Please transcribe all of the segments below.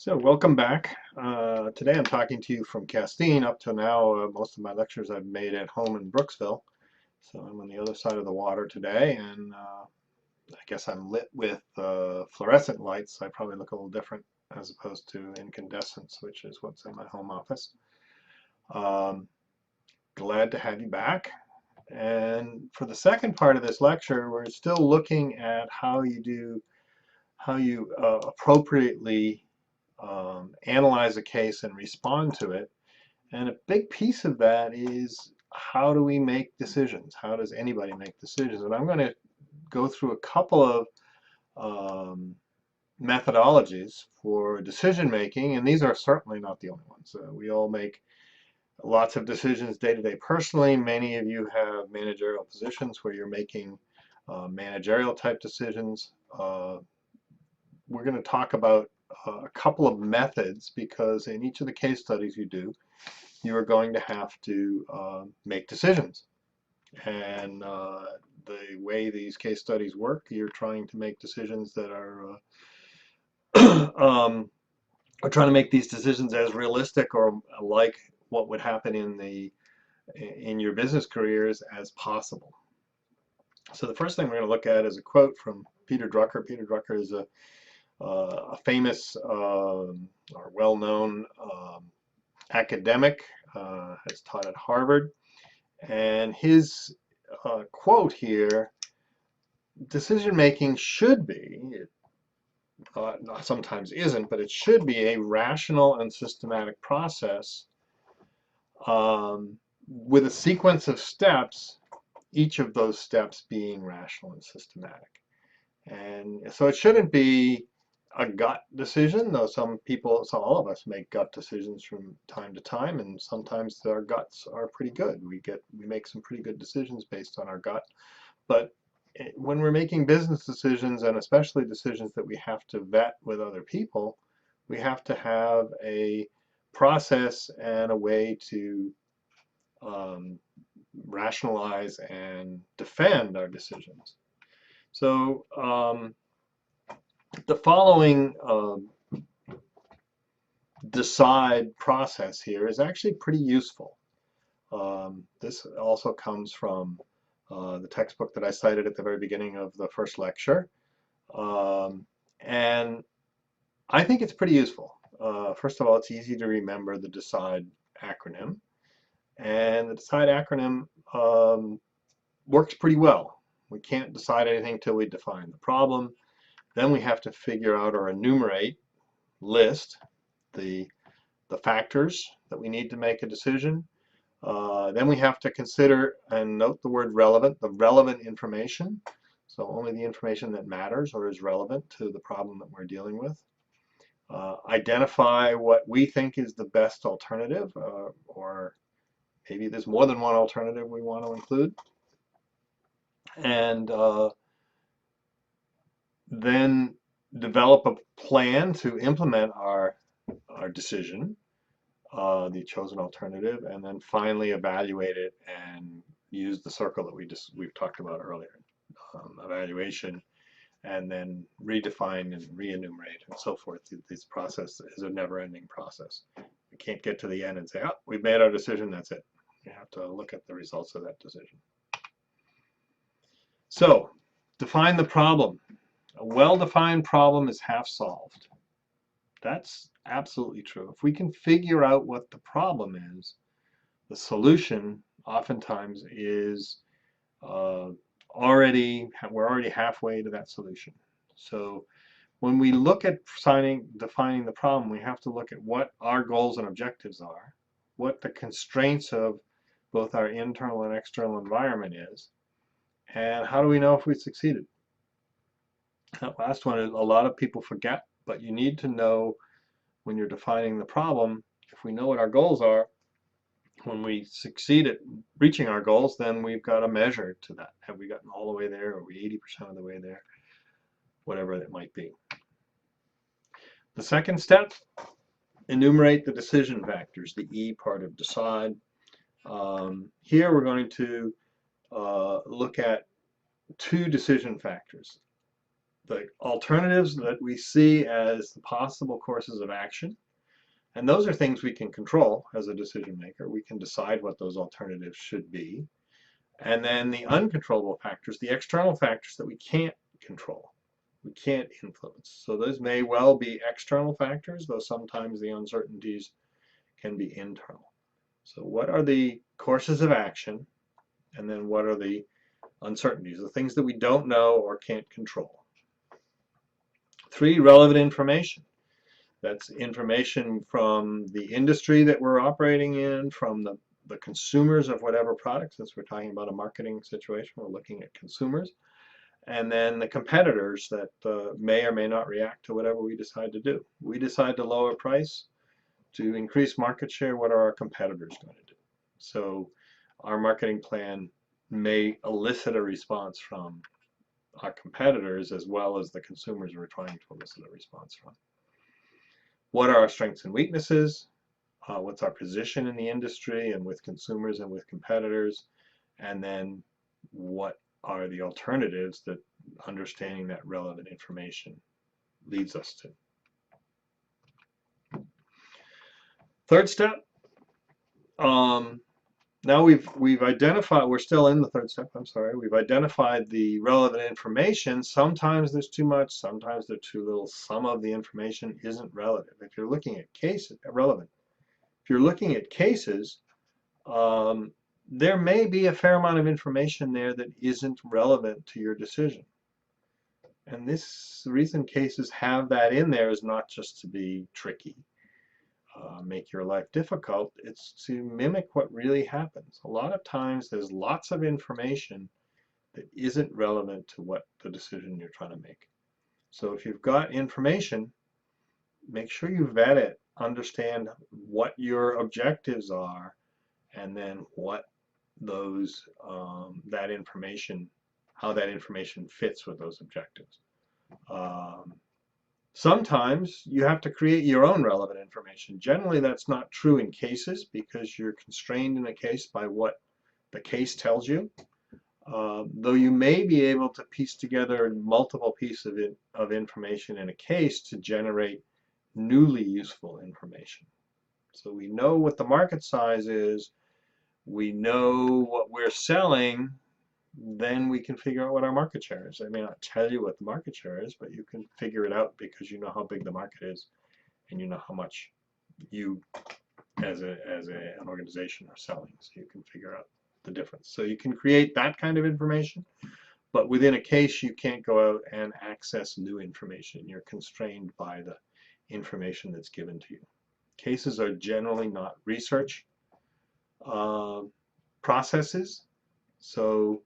So welcome back. Today I'm talking to you from Castine. Up to now, most of my lectures I've made at home in Brooksville. So I'm on the other side of the water today, and I guess I'm lit with fluorescent lights. So I probably look a little different as opposed to incandescents, which is what's in my home office. Um, Glad to have you back. And for the second part of this lecture, we're still looking at how you appropriately analyze a case and respond to it. And a big piece of that is, how do we make decisions? How does anybody make decisions? And I'm going to go through a couple of methodologies for decision making, and these are certainly not the only ones. We all make lots of decisions day to day personally. Many of you have managerial positions where you're making managerial type decisions. We're going to talk about a couple of methods, because in each of the case studies you are going to have to make decisions. And the way these case studies work, you're trying to make decisions that are trying to make these decisions as realistic or like what would happen in your business careers as possible. So the first thing we're going to look at is a quote from Peter Drucker. Peter Drucker is a famous or well-known academic, has taught at Harvard, and his quote here: decision making should be, sometimes isn't, but it should be a rational and systematic process with a sequence of steps, each of those steps being rational and systematic. And so it shouldn't be a gut decision, though all of us make gut decisions from time to time, and sometimes our guts are pretty good. We make some pretty good decisions based on our gut. But when we're making business decisions, and especially decisions that we have to vet with other people, we have to have a process and a way to rationalize and defend our decisions. So the following decide process here is actually pretty useful. This also comes from the textbook that I cited at the very beginning of the first lecture. And I think it's pretty useful. First of all, it's easy to remember the DECIDE acronym. And the DECIDE acronym works pretty well. We can't decide anything until we define the problem. Then we have to figure out or list the factors that we need to make a decision. Then we have to consider and note the word relevant, the relevant information. So only the information that matters or is relevant to the problem that we're dealing with. Identify what we think is the best alternative, or maybe there's more than one alternative we want to include. And then develop a plan to implement our decision, the chosen alternative, and then finally evaluate it and use the circle that we've talked about earlier. Evaluation, and then redefine and re-enumerate and so forth. This process is a never-ending process. We can't get to the end and say, oh, we've made our decision, that's it. You have to look at the results of that decision. So, define the problem. A well-defined problem is half solved. That's absolutely true. If we can figure out what the problem is, the solution oftentimes is we're already halfway to that solution. So when we look at defining the problem, we have to look at what our goals and objectives are, what the constraints of both our internal and external environment is, and how do we know if we succeeded. That last one, a lot of people forget, but you need to know when you're defining the problem. If we know what our goals are, when we succeed at reaching our goals, then we've got a measure to that. Have we gotten all the way there? Are we 80% of the way there? Whatever it might be. The second step, enumerate the decision factors, the E part of DECIDE. Here we're going to look at two decision factors. the alternatives that we see as the possible courses of action. And those are things we can control as a decision maker. We can decide what those alternatives should be. And then the uncontrollable factors, the external factors that we can't control, we can't influence. So those may well be external factors, though sometimes the uncertainties can be internal. So what are the courses of action? And then what are the uncertainties, the things that we don't know or can't control? 3, relevant information. That's information from the industry that we're operating in, from the consumers of whatever product, since we're talking about a marketing situation, we're looking at consumers, and then the competitors that may or may not react to whatever we decide to do. We decide to lower price to increase market share. What are our competitors going to do? So our marketing plan may elicit a response from our competitors as well as the consumers we're trying to elicit a response from. What are our strengths and weaknesses? What's our position in the industry and with consumers and with competitors? And then what are the alternatives that understanding that relevant information leads us to? Third step, now we've identified, we're still in the third step, I'm sorry, we've identified the relevant information. Sometimes there's too much, sometimes there's too little. Some of the information isn't relevant. If you're looking at cases, relevant. If you're looking at cases, there may be a fair amount of information there that isn't relevant to your decision. And the reason cases have that in there is not just to be tricky, make your life difficult. It's to mimic what really happens. A lot of times there's lots of information that isn't relevant to what the decision you're trying to make. So if you've got information, make sure you vet it, understand what your objectives are, and then what those that information, how that information fits with those objectives. Sometimes you have to create your own relevant information. Generally, that's not true in cases because you're constrained in a case by what the case tells you. Though you may be able to piece together multiple pieces of information in a case to generate newly useful information. So we know what the market size is, we know what we're selling, then we can figure out what our market share is. I may not tell you what the market share is, but you can figure it out because you know how big the market is and you know how much you as an organization are selling. So you can figure out the difference. So you can create that kind of information, but within a case you can't go out and access new information. You're constrained by the information that's given to you. Cases are generally not research processes, so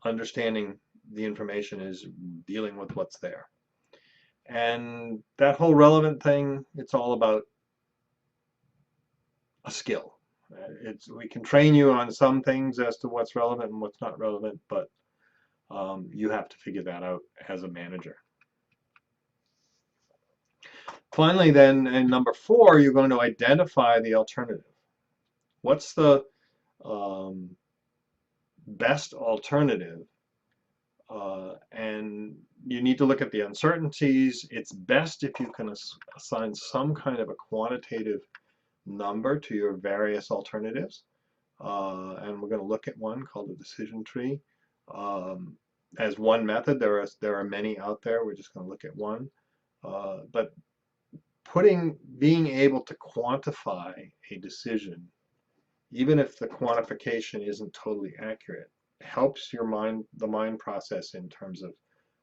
understanding the information is dealing with what's there. And that whole relevant thing, it's all about a skill. We can train you on some things as to what's relevant and what's not relevant, but you have to figure that out as a manager. Finally, then, in number 4, you're going to identify the alternative. What's the best alternative? And you need to look at the uncertainties. It's best if you can assign some kind of a quantitative number to your various alternatives. And we're going to look at one called a decision tree. As one method, there are many out there. We're just going to look at one. But being able to quantify a decision, even if the quantification isn't totally accurate, helps the mind process in terms of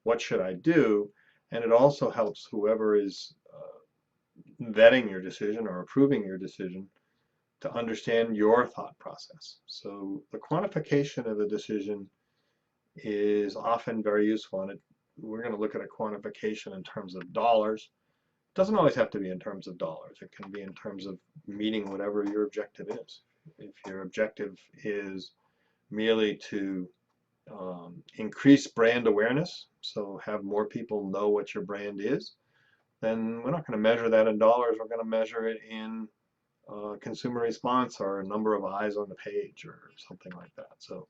what should I do, and it also helps whoever is vetting your decision or approving your decision to understand your thought process. So the quantification of a decision is often very useful, and we're going to look at a quantification in terms of dollars. It doesn't always have to be in terms of dollars. It can be in terms of meeting whatever your objective is. If your objective is merely to increase brand awareness, so have more people know what your brand is, then we're not going to measure that in dollars. We're going to measure it in consumer response or a number of eyes on the page or something like that. So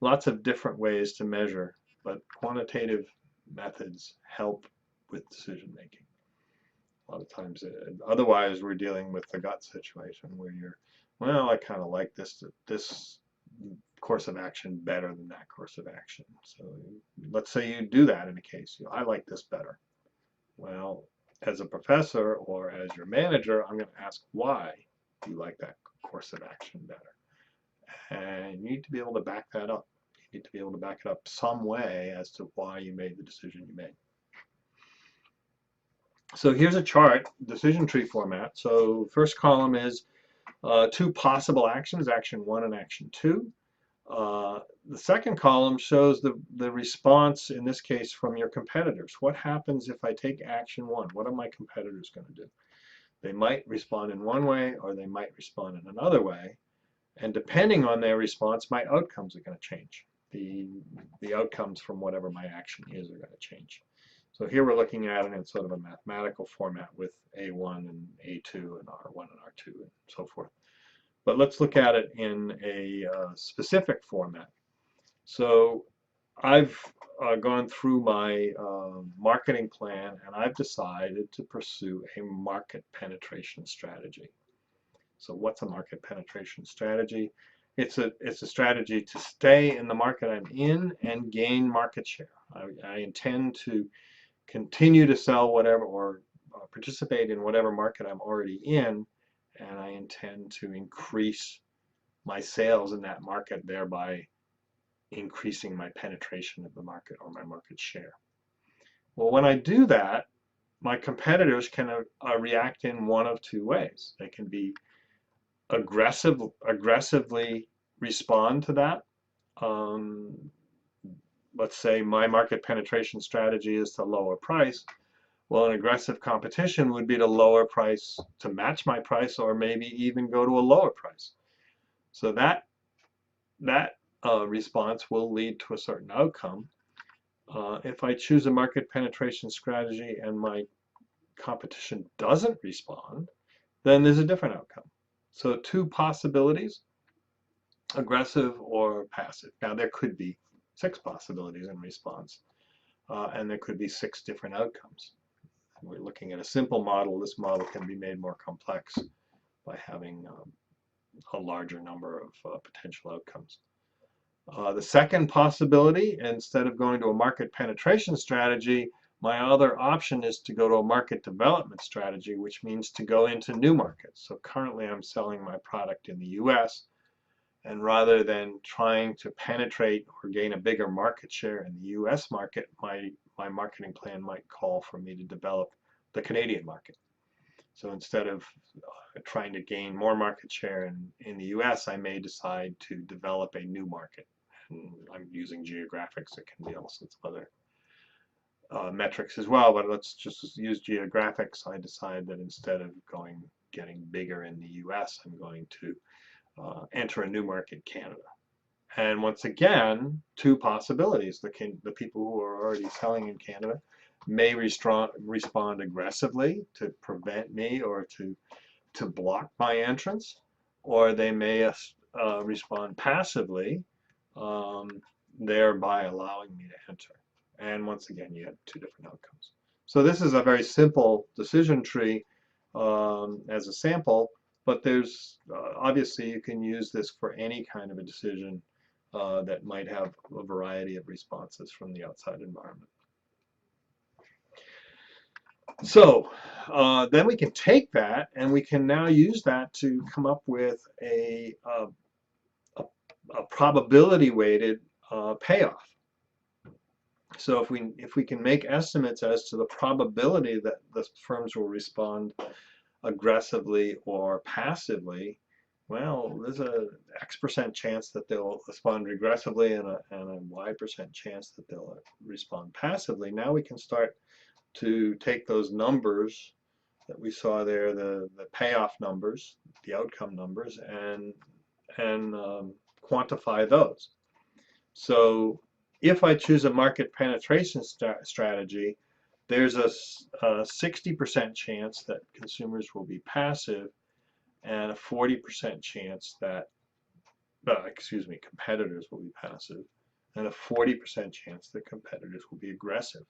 lots of different ways to measure but quantitative methods help with decision making. A lot of times, otherwise we're dealing with the gut situation where you're, well, I kind of like this course of action better than that course of action. So let's say you do that in a case. I like this better. Well, as a professor or as your manager, I'm going to ask why you like that course of action better. And you need to be able to back that up. You need to be able to back it up some way as to why you made the decision you made. So here's a chart, decision tree format. So first column is two possible actions, action 1 and action 2. The second column shows the response, in this case, from your competitors. What happens if I take action 1? What are my competitors going to do? They might respond in one way, or they might respond in another way. And depending on their response, my outcomes are going to change. The outcomes from whatever my action is are going to change. So here we're looking at it in sort of a mathematical format with A1 and A2 and R1 and R2 and so forth. But let's look at it in a specific format. So I've gone through my marketing plan, and I've decided to pursue a market penetration strategy. So what's a market penetration strategy? It's a strategy to stay in the market I'm in and gain market share. I intend to continue to sell whatever or participate in whatever market I'm already in, and I intend to increase my sales in that market, thereby increasing my penetration of the market or my market share. Well, when I do that, my competitors can react in one of two ways. They can be aggressively respond to that. Let's say my market penetration strategy is to lower price. Well, an aggressive competition would be to lower price to match my price, or maybe even go to a lower price. So that response will lead to a certain outcome. If I choose a market penetration strategy and my competition doesn't respond, then there's a different outcome. So two possibilities, aggressive or passive. Now there could be 6 possibilities in response, and there could be 6 different outcomes. We're looking at a simple model. This model can be made more complex by having a larger number of potential outcomes. The second possibility, instead of going to a market penetration strategy, my other option is to go to a market development strategy, which means to go into new markets. So currently I'm selling my product in the US, and rather than trying to penetrate or gain a bigger market share in the US market, my marketing plan might call for me to develop the Canadian market. So instead of trying to gain more market share in the US, I may decide to develop a new market. And I'm using geographics. It can be all sorts of other metrics as well, but let's just use geographics. I decide that instead of getting bigger in the US, I'm going to enter a new market, Canada. And once again, 2 possibilities. The people who are already selling in Canada may respond aggressively to prevent me or to block my entrance, or they may respond passively, thereby allowing me to enter. And once again, you have 2 different outcomes. So this is a very simple decision tree as a sample, but there's obviously you can use this for any kind of a decision that might have a variety of responses from the outside environment. So then we can take that and we can now use that to come up with a probability weighted payoff. So if we can make estimates as to the probability that the firms will respond aggressively or passively, well, there's a X% chance that they'll respond aggressively and a Y% chance that they'll respond passively. Now we can start to take those numbers that we saw there, the payoff numbers, the outcome numbers, and quantify those. So if I choose a market penetration strategy, there's a 60% chance that consumers will be passive and a 40% chance that, competitors will be passive, and a 40% chance that competitors will be aggressive.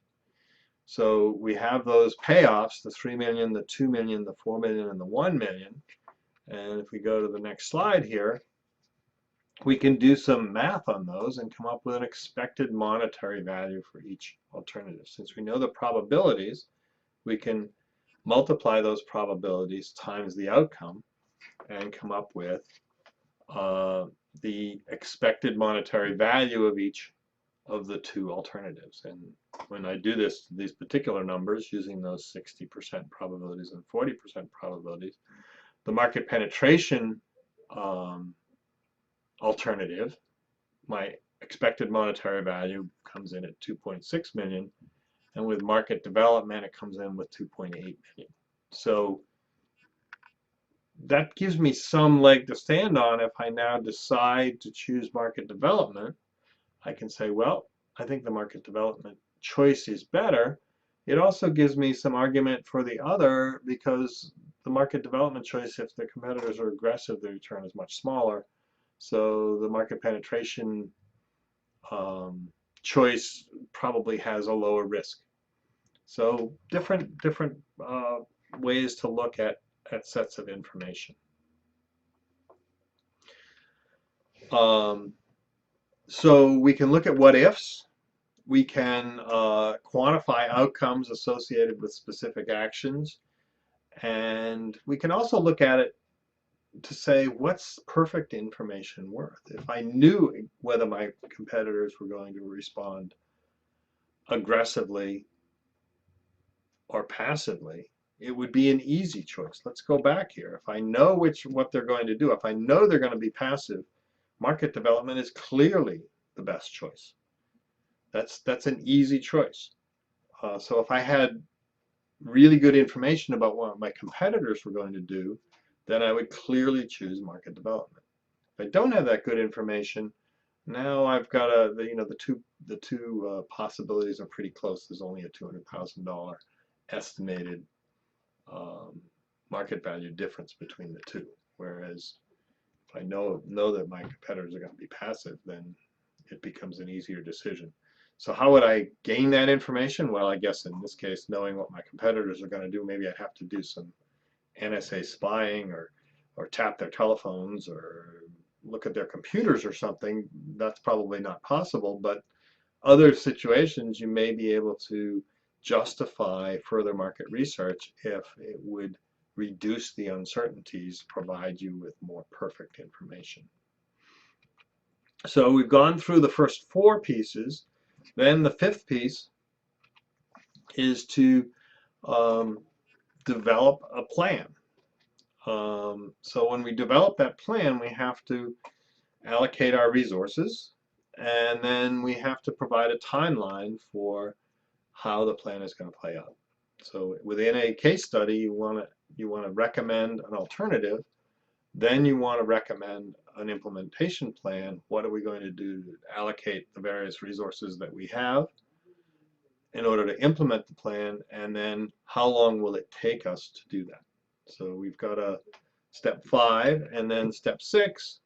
So we have those payoffs, the 3 million, the 2 million, the 4 million, and the 1 million. And if we go to the next slide here, we can do some math on those and come up with an expected monetary value for each alternative. Since we know the probabilities, we can multiply those probabilities times the outcome and come up with the expected monetary value of each of the two alternatives. And when I do this, these particular numbers using those 60% probabilities and 40% probabilities, the market penetration alternative, my expected monetary value comes in at 2.6 million, and with market development it comes in with 2.8 million. So that gives me some leg to stand on. If I now decide to choose market development, I can say, well, I think the market development choice is better. It also gives me some argument for the other, because the market development choice, if the competitors are aggressive, the return is much smaller. So the market penetration choice probably has a lower risk. So different ways to look at sets of information. So we can look at what ifs. We can quantify outcomes associated with specific actions. And we can also look at it to say, what's perfect information worth? If I knew whether my competitors were going to respond aggressively or passively, it would be an easy choice. Let's go back here. If I know what they're going to do, if I know they're going to be passive, market development is clearly the best choice. That's an easy choice. So if I had really good information about what my competitors were going to do, then I would clearly choose market development. If I don't have that good information, now I've got the two possibilities are pretty close. There's only a $200,000 estimated market value difference between the two. Whereas if I know that my competitors are going to be passive, then it becomes an easier decision. So how would I gain that information? Well, I guess in this case, knowing what my competitors are going to do, maybe I'd have to do some NSA spying or tap their telephones or look at their computers or something. That's probably not possible, but other situations you may be able to justify further market research if it would reduce the uncertainties, provide you with more perfect information. So we've gone through the first four pieces. Then the fifth piece is to develop a plan. So when we develop that plan, we have to allocate our resources, and then we have to provide a timeline for how the plan is going to play out. So within a case study, you want to recommend an alternative, then you want to recommend an implementation plan. What are we going to do to allocate the various resources that we have in order to implement the plan, and then how long will it take us to do that? So we've got a step 5, and then step 6,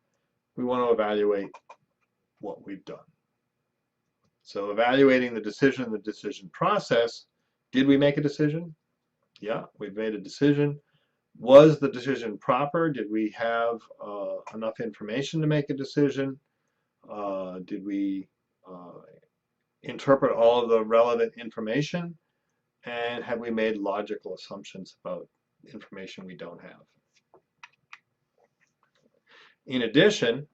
we want to evaluate what we've done. So evaluating the decision process. Did we make a decision? Yeah, we've made a decision. Was the decision proper? Did we have enough information to make a decision? Did we interpret all of the relevant information? And have we made logical assumptions about information we don't have? In addition,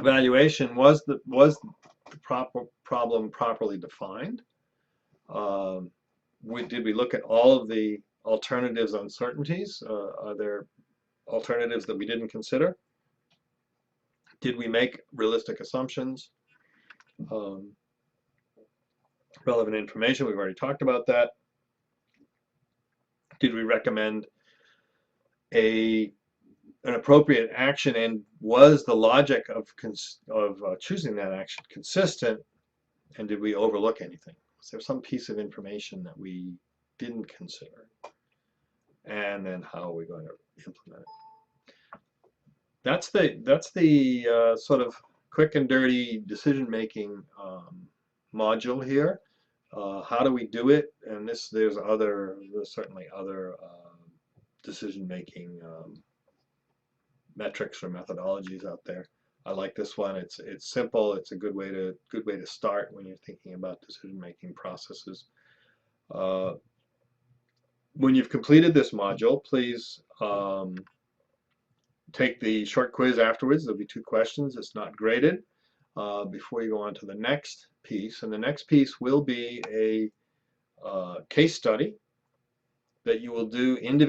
evaluation, was the proper problem properly defined? Did we look at all of the alternatives, uncertainties? Are there alternatives that we didn't consider? Did we make realistic assumptions? Relevant information, we've already talked about that. Did we recommend an appropriate action, and was the logic of choosing that action consistent, and did we overlook anything? Was there some piece of information that we didn't consider? And then how are we going to implement it? That's the sort of quick and dirty decision-making module here. How do we do it? And there's certainly other decision-making metrics or methodologies out there. I like this one. It's simple. It's a good way to start when you're thinking about decision-making processes. When you've completed this module, please take the short quiz afterwards. There'll be 2 questions. It's not graded. Before you go on to the next piece, and the next piece will be a case study that you will do individually.